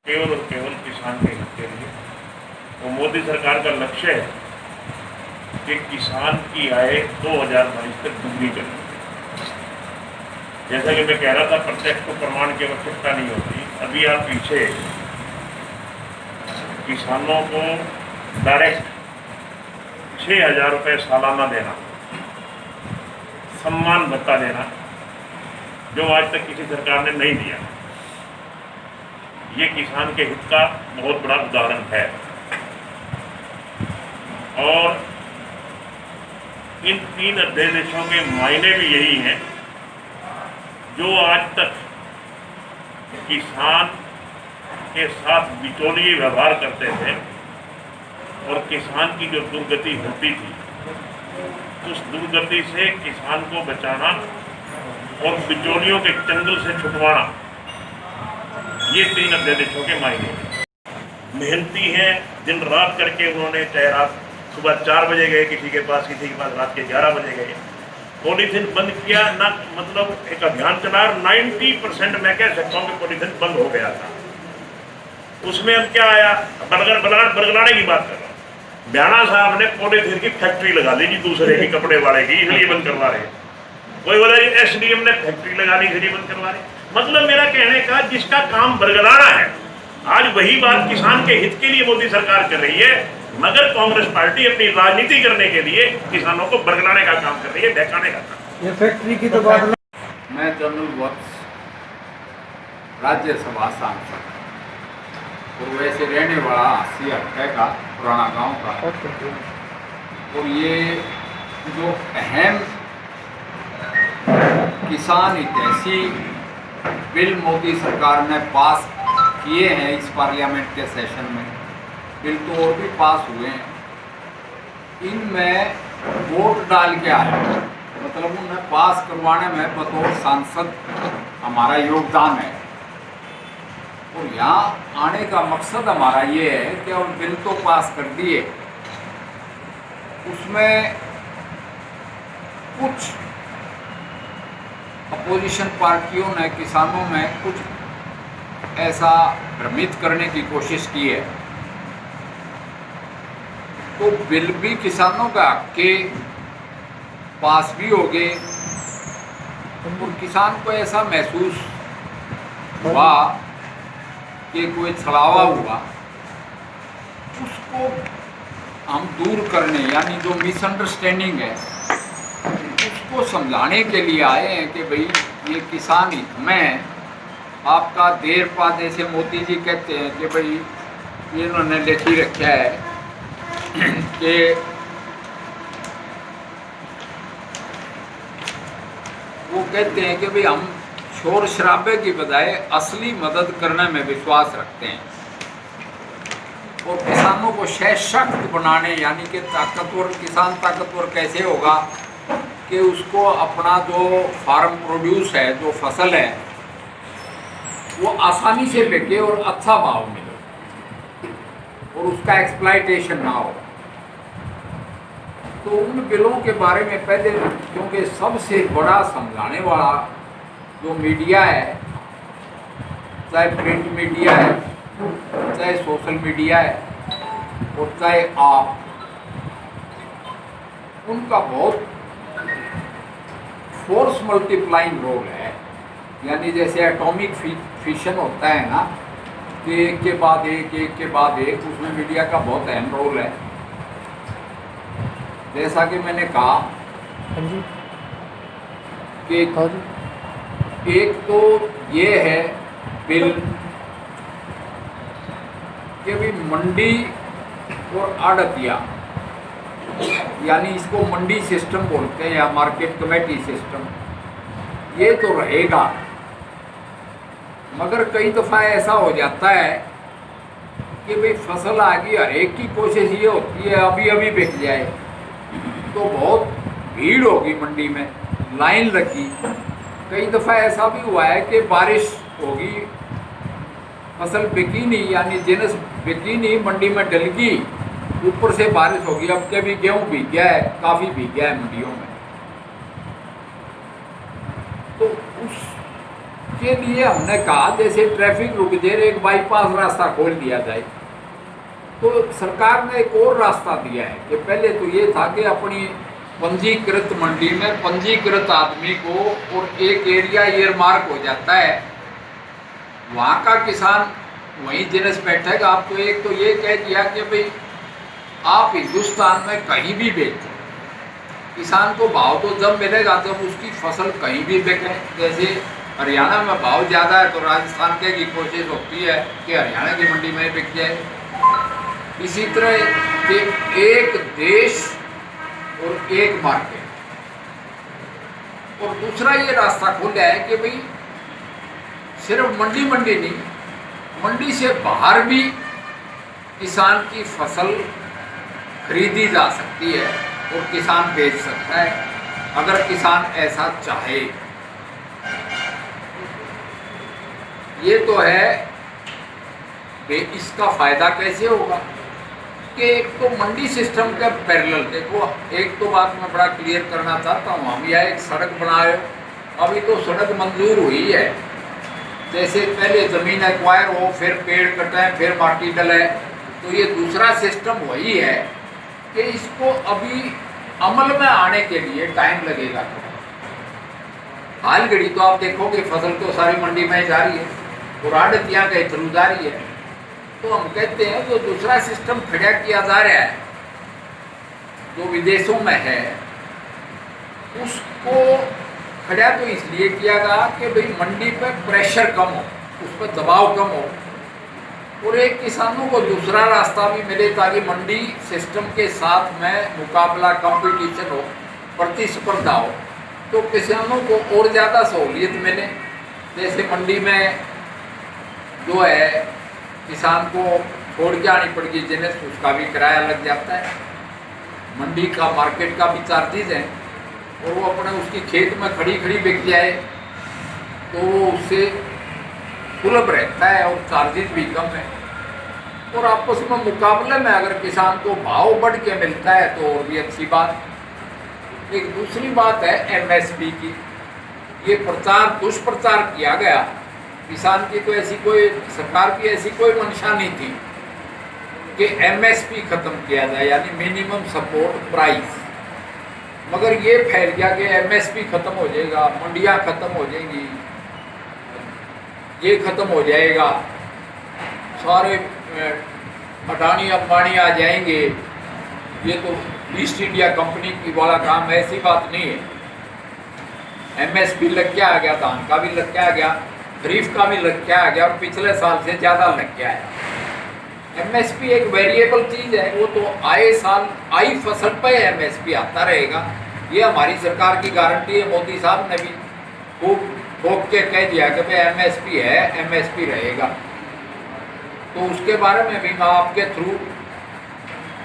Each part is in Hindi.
केवल और केवल किसान के हित के लिए। तो मोदी सरकार का लक्ष्य है कि किसान की आय 2022 तक दुगनी करनी है। जैसा कि मैं कह रहा था, प्रत्यक्ष को प्रमाण की आवश्यकता नहीं होती। अभी आप पीछे किसानों को डायरेक्ट 6,000 रुपये सालाना देना, सम्मान भत्ता देना, जो आज तक किसी सरकार ने नहीं दिया, ये किसान के हित का बहुत बड़ा उदाहरण है। और इन 3 अध्यादेशों के मायने भी यही हैं। जो आज तक किसान के साथ बिचौलिए व्यवहार करते थे और किसान की जो दुर्गति होती थी, उस दुर्गति से किसान को बचाना और बिचौलियों के चंगुल से छुटवाना, ये 3 अध्यादेशों के मायने हैं। मेहनती हैं, दिन रात करके उन्होंने, चाहे रात सुबह 4 बजे गए किसी के पास रात के 11 बजे गए, पॉलीथीन बंद किया ना, मतलब एक अभियान चला। 90% मैं कह सकता हूँ कि पॉलीथीन बंद हो गया था। उसमें अब क्या आया, बरगलाने की बात कर रहा हूँ। ब्याणा साहब ने पॉलीथीन की फैक्ट्री लगा दी जी, दूसरे की कपड़े वाले की, इसलिए बंद करवा रहे। कोई बोला जी SDM ने फैक्ट्री लगा दी इसलिए बंद करवा रहे। मतलब मेरा कहने का, जिसका काम बरगलाना है, आज वही बात किसान के हित के लिए मोदी सरकार कर रही है, मगर कांग्रेस पार्टी अपनी राजनीति करने के लिए किसानों को बरगलाने का काम कर रही है, बहकाने का काम। ये फैक्ट्री की तो बात। मैं जनरल वत्स, राज्यसभा सांसद और वैसे रहने वाला सियार का पुराना गांव का। और ये जो अहम किसान हितैषी बिल मोदी सरकार ने पास किए हैं इस पार्लियामेंट के सेशन में, बिल तो और भी पास हुए हैं, इनमें वोट डाल के आए, मतलब उन्हें पास करवाने में बतौर सांसद हमारा योगदान है। और यहाँ आने का मकसद हमारा ये है कि हम बिल तो पास कर दिए, उसमें कुछ अपोजिशन पार्टियों ने किसानों में कुछ ऐसा भ्रमित करने की कोशिश की है। तो बिल भी किसानों का हक के पास भी हो गए, और किसान को ऐसा महसूस हुआ कि कोई छलावा हुआ, उसको हम दूर करने, यानी जो मिसअंडरस्टैंडिंग है उसको समझाने के लिए आए हैं कि भाई ये किसान हित में आपका देर पा, जैसे मोदी जी कहते हैं कि भाई ये इन्होंने लिख ही रखा है कि वो कहते हैं कि भाई हम शोर शराबे की बजाय असली मदद करने में विश्वास रखते हैं, और किसानों को सशक्त बनाने, यानी कि ताकतवर, किसान ताकतवर कैसे होगा कि उसको अपना जो फार्म प्रोड्यूस है, जो फसल है, वो आसानी से बिके और अच्छा भाव मिले और उसका एक्सप्लॉयटेशन ना हो। तो उन बिलों के बारे में पहले, क्योंकि सबसे बड़ा समझाने वाला जो मीडिया है, चाहे प्रिंट मीडिया है, चाहे सोशल मीडिया है, और चाहे आप, उनका बहुत फोर्स मल्टीप्लाइंग रोल है। यानी जैसे एटॉमिक फिशन होता है ना, कि एक के बाद एक, एक के बाद एक, उसमें मीडिया का बहुत अहम रोल है। जैसा कि मैंने कहा कि एक तो ये है बिल कि भी मंडी और आड़तिया, यानी इसको मंडी सिस्टम बोलते हैं या मार्केट कमेटी सिस्टम, ये तो रहेगा। मगर कई दफ़ा ऐसा हो जाता है कि भाई फसल आ गई, हर एक की कोशिश ये होती है अभी अभी बिक जाए, तो बहुत भीड़ होगी मंडी में, लाइन लगी। कई दफ़ा ऐसा भी हुआ है कि बारिश होगी, फसल बिकी नहीं, यानी जिनस बिकी नहीं, मंडी में डल गई, ऊपर से बारिश होगी। अब के भी गेहूँ भीग गया है, काफ़ी भीग गया है मंडियों में। तो उसके लिए हमने कहा जैसे ट्रैफिक रुक जाए, एक बाईपास रास्ता खोल दिया जाए। तो सरकार ने एक और रास्ता दिया है कि पहले तो ये था कि अपनी पंजीकृत मंडी में पंजीकृत आदमी को और एक एरिया ईयरमार्क हो जाता है, वहाँ का किसान वहीं जिनस बैठेगा। आप तो एक तो ये कह दिया कि भाई आप हिंदुस्तान में कहीं भी बेचो, किसान को भाव तो जब मिलेगा जब उसकी फसल कहीं भी बिके। जैसे हरियाणा में भाव ज़्यादा है तो राजस्थान के की कोशिश होती है कि हरियाणा की मंडी में बिक जाए। इसी तरह कि एक देश और एक मार्केट। और दूसरा ये रास्ता खोला है कि भाई सिर्फ मंडी नहीं, मंडी से बाहर भी किसान की फसल खरीदी जा सकती है और किसान बेच सकता है अगर किसान ऐसा चाहे। ये तो है कि इसका फायदा कैसे होगा कि एक तो मंडी सिस्टम के पैरेलल देखो, एक तो बात मैं बड़ा क्लियर करना चाहता हूँ, हम यहाँ एक सड़क बनाए, अभी तो सड़क मंजूर हुई है। जैसे पहले ज़मीन एक्वायर हो, फिर पेड़ कटाएं, फिर माटी डलाए, तो ये दूसरा सिस्टम वही है कि इसको अभी अमल में आने के लिए टाइम लगेगा। हाल घड़ी तो आप देखोगे फसल तो सारी मंडी में जा रही है और आड़तियाँ के थ्रू जा रही है। तो हम कहते हैं जो दूसरा सिस्टम खड़ा किया जा रहा है जो विदेशों में है, उसको खड़ा तो इसलिए किया गया कि भाई मंडी पर प्रेशर कम हो, उस पर दबाव कम हो और एक किसानों को दूसरा रास्ता भी मिले ताकि मंडी सिस्टम के साथ में मुकाबला, कंपटीशन हो, प्रतिस्पर्धा हो, तो किसानों को और ज़्यादा सहूलियत मिले। जैसे मंडी में जो है किसान को छोड़ के आनी पड़ेगी जिन्हें, उसका भी किराया लग जाता है, मंडी का मार्केट का भी चार्जेज है, और वो अपने उसकी खेत में खड़ी बिक जाए तो वो उससे सुलभ रहता है और चार्जेस भी कम है। और आपस में मुकाबले में अगर किसान को भाव बढ़ के मिलता है तो और भी अच्छी बात। एक दूसरी बात है एमएसपी की। ये प्रचार दुष्प्रचार किया गया, किसान की तो ऐसी कोई, सरकार की ऐसी कोई मंशा नहीं थी कि एमएसपी खत्म किया जाए यानी मिनिमम सपोर्ट प्राइस, मगर ये फैल गया कि एमएसपी खत्म हो जाएगा, मंडियाँ खत्म हो जाएंगी, ये खत्म हो जाएगा, सारे अडानी अंबानी आ जाएंगे, ये तो ईस्ट इंडिया कंपनी की वाला काम है। ऐसी बात नहीं है। एमएसपी लग के आ गया, धान का भी लग के आ गया, खरीफ का भी लग के आ गया और पिछले साल से ज़्यादा लग के आया। एमएसपी एक वेरिएबल चीज़ है, वो तो आए साल आई फसल पर एमएसपी आता रहेगा। ये हमारी सरकार की गारंटी है। मोदी साहब ने भी खूब ठोक के कह दिया कि भाई एमएसपी है, एमएसपी रहेगा। तो उसके बारे में भी मैं आपके थ्रू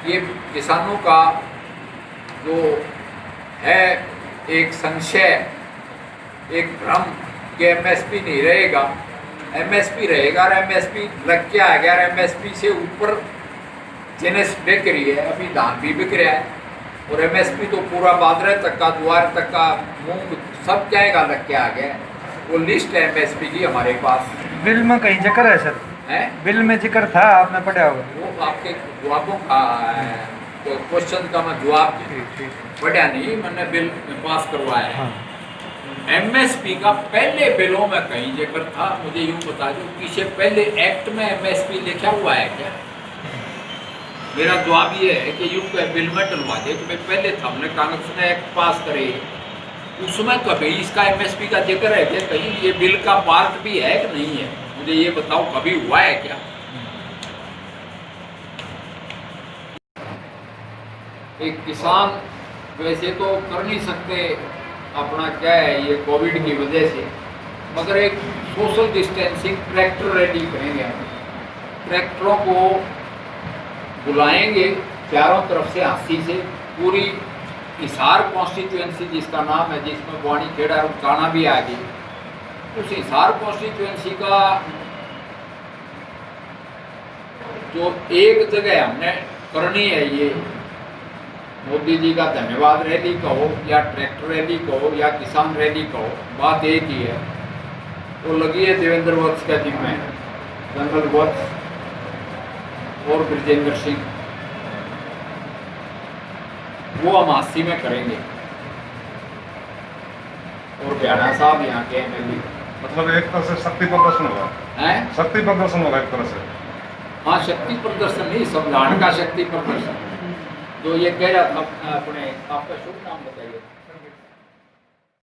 ये किसानों का जो है एक संशय, एक भ्रम कि एमएसपी नहीं रहेगा, एमएसपी रहेगा और एमएसपी लग के आ गया और एमएसपी से ऊपर जिन्स बिक रही है। अभी धान भी बिक रहा है और एमएसपी तो पूरा बाजरे तक का, ज्वार तक का, मूंग सब जाएगा लग के आ गया। वो लिस्ट है एमएसपी की हमारे पास। बिल में कहीं जिक्र है सर? है बिल में जिक्र था, आपने पढ़ा होगा। वो आपके जवाबों का तो क्वेश्चन का मैं जवाब पढ़ा नहीं, मैंने बिल पास करवाया है। हाँ। एमएसपी का पहले बिलों में कहीं जिक्र था, मुझे यूँ बता दो किसे पहले एक्ट में एमएसपी लिखा हुआ है क्या? मेरा जवाब ये है कि यूँ बिल में डलवा दे। तो पहले था, हमने कांग्रेस ने एक्ट पास करे, उसमें कभी इसका एमएसपी का जिक्र है क्या? कहीं ये बिल का पार्ट भी है कि नहीं है? मुझे ये बताओ, कभी हुआ है क्या? एक किसान वैसे तो कर नहीं सकते अपना, क्या है ये कोविड की वजह से, मगर एक सोशल डिस्टेंसिंग ट्रैक्टर रैली करेंगे। ट्रैक्टरों को बुलाएंगे चारों तरफ से, हाथी से, पूरी हिसार कॉन्स्टिट्यूएंसी जिसका नाम है, जिसमें वाणी खेड़ा और काना भी आ गई, उस हिसार कॉन्स्टिट्यूएंसी का जो एक जगह हमने करनी है, ये मोदी जी का धन्यवाद रैली कहो या ट्रैक्टर रैली कहो या किसान रैली कहो, बात एक ही है। वो लगी है देवेंद्र वत्स का जिम में, जनरल वत्स और ब्रजेंद्र सिंह, वो हम 80 में करेंगे। और ब्याड़ा साहब यहाँ के MLA। मतलब एक तरह से शक्ति प्रदर्शन होगा, हैं? शक्ति प्रदर्शन होगा एक तरह से। हाँ, शक्ति प्रदर्शन नहीं, संविधान का शक्ति प्रदर्शन। जो ये कह रहा था अपने, आपका शुभ नाम बताइए।